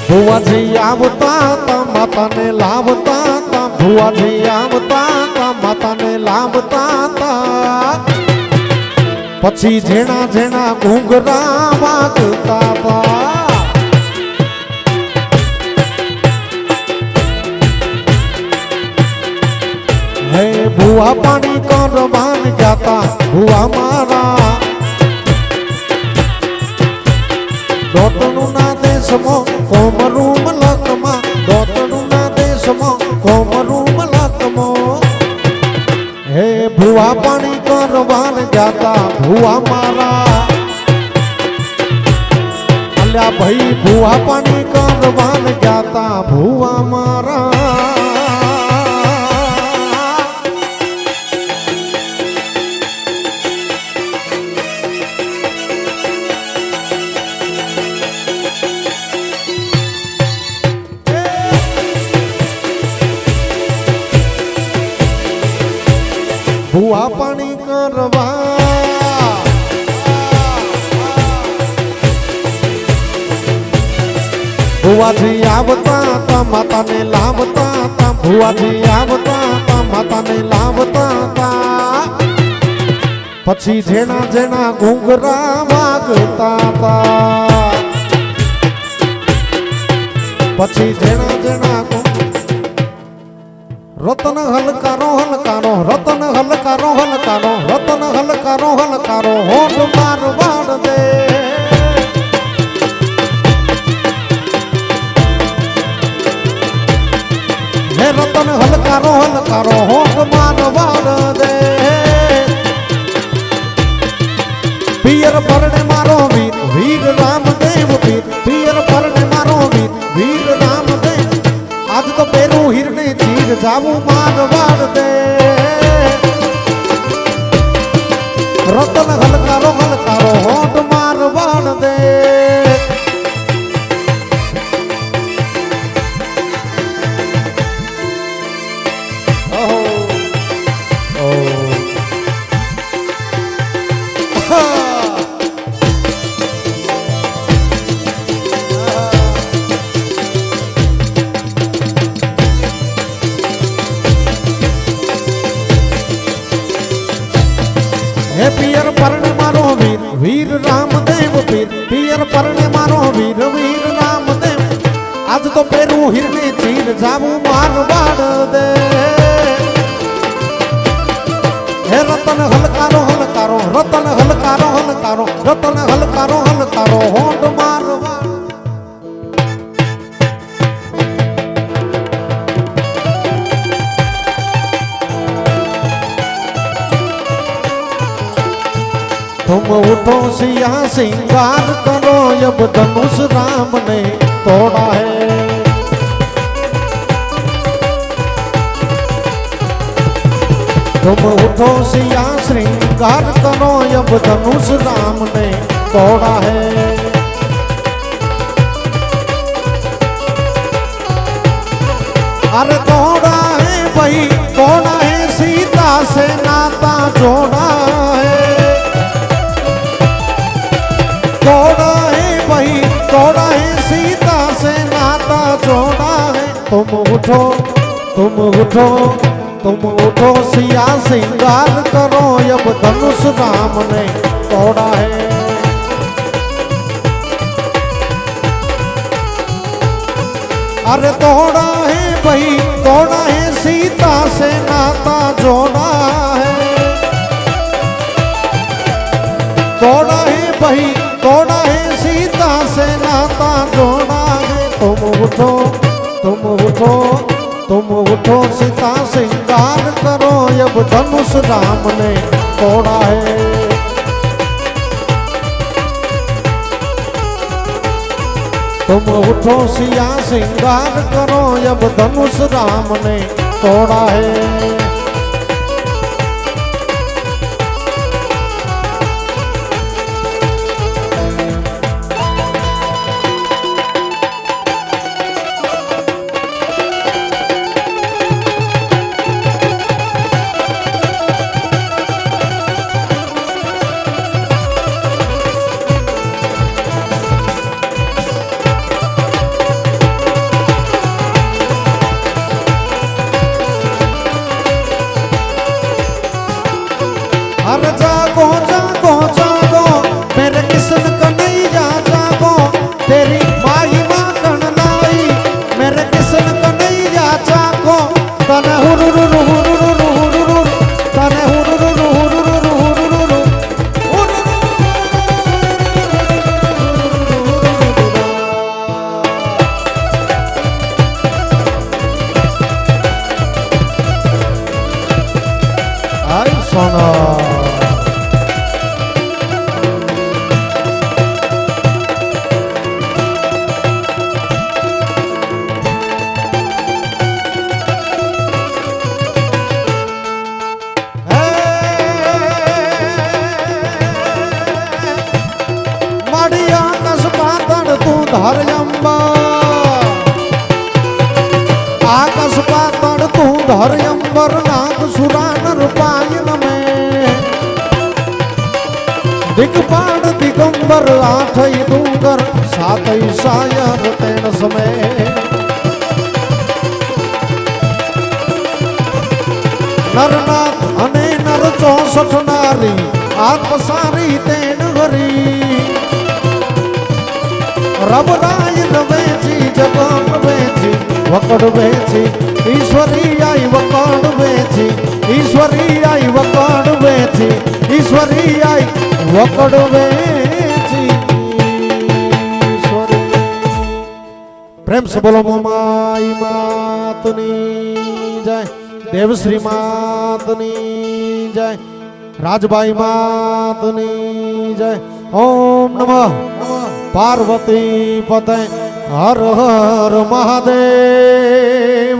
ભુવાજી આવતા તા માતાને લાવતા તા ભુવાજી આવતા તા માતાને લાવતા તા પછી ઝેણા ઝેણા ઘૂંઘરા વાગતા તા હે ભુવા પાણી કરવાન જાતા ભુવા મારા દોતણું ના દેશમાં કોમરૂ મલકમાં દોતણું ના દેશમાં કોમરૂ મલકમાં હે ભુવા પાણી કરવાન જાતા ભુવા મારા અલ્યા ભાઈ ભુવા પાણી કરવાન જાતા ભુવા મારા ભુવા પાણી કરવા ભુવાજી આવતા તા માતાને લાવતા તા ભુવાજી આવતા તા માતાને લાવતા તા પછી ઝેણા ઝેણા ઘૂંઘરા વાગતા તા પછી ઝેણા ઝેણા રતન હલકારો હલકારો રતન હલકારો હલકારો રતન હલકારો હલકારો હોઠ મારવાડ દે હે રતન હલકારો હલકારો હોઠ મારવાડ દે પિયર પરણે મારો વીર વીર રામદેવ પીર પિયર પરણે મારો વીર વીર રામદેવ આજ તો પેરું હિરને ચીર જાવું મારવાડ દે રતન હલકારો હલકારો હોઠ મારવાડ દે હે પિયર પરણે મારો વીર વીર રામદેવ પીર પિયર પરણે મારો વીર વીર રામદેવ આજ તો પેરું હિરને ચીર જાવું મારવાડ દે હે રતન હલકારો હલકારો રતન હલકારો હલકારો રતન હલકારો હલકારો હોઠ મારવાડ तुम उठो सिया सिंगार करो अब धनुष राम ने तोड़ा है तुम उठो सिया श्रृंगार करो अब धनुष राम ने तोड़ा है अरे तोड़ा है भाई तोड़ा है सीता से नाता जोड़ा है तोड़ा है भाई तोड़ा है सीता से नाता जोड़ा है तुम उठो तुम उठो सिया सिंगार करो अब धनुष राम ने तोड़ा है अरे तोड़ा है भाई तोड़ा है सीता से नाता जोड़ा है तोड़ा है भाई तोड़ा है सीता से नाता जोड़ा है तुम उठो सीता सिंगार करो अब धनुष राम ने तोड़ा है तुम उठो सिया सिंगार करो अब धनुष राम ने तोड़ा है સોના ધર અંબર આકાશ પાતળ તું ધર અંબર નાગ સુરાન રૂપાયન મેં દિગપાડ દિગંબર આઠઈ ડુંગર સાતઈ સાયર તેણ સમય નરનાથ અને નર 64 નારી આત્મસારી તેણ હરી રબરાય વેચી જગત વેચી વકડ વેચી ઈશ્વરી આઈ વકડ વેચી ઈશ્વરી આઈ વકડ વેચી ઈશ્વરી આઈ વકડ વેચી ઈશ્વરી પ્રેમ સે બોલો મોમાઈ માતની જય દેવશ્રી માતની જય રાજભાઈ માતની જય ઓમ નમઃ પાર્વતી પતે હર હર મહાદેવ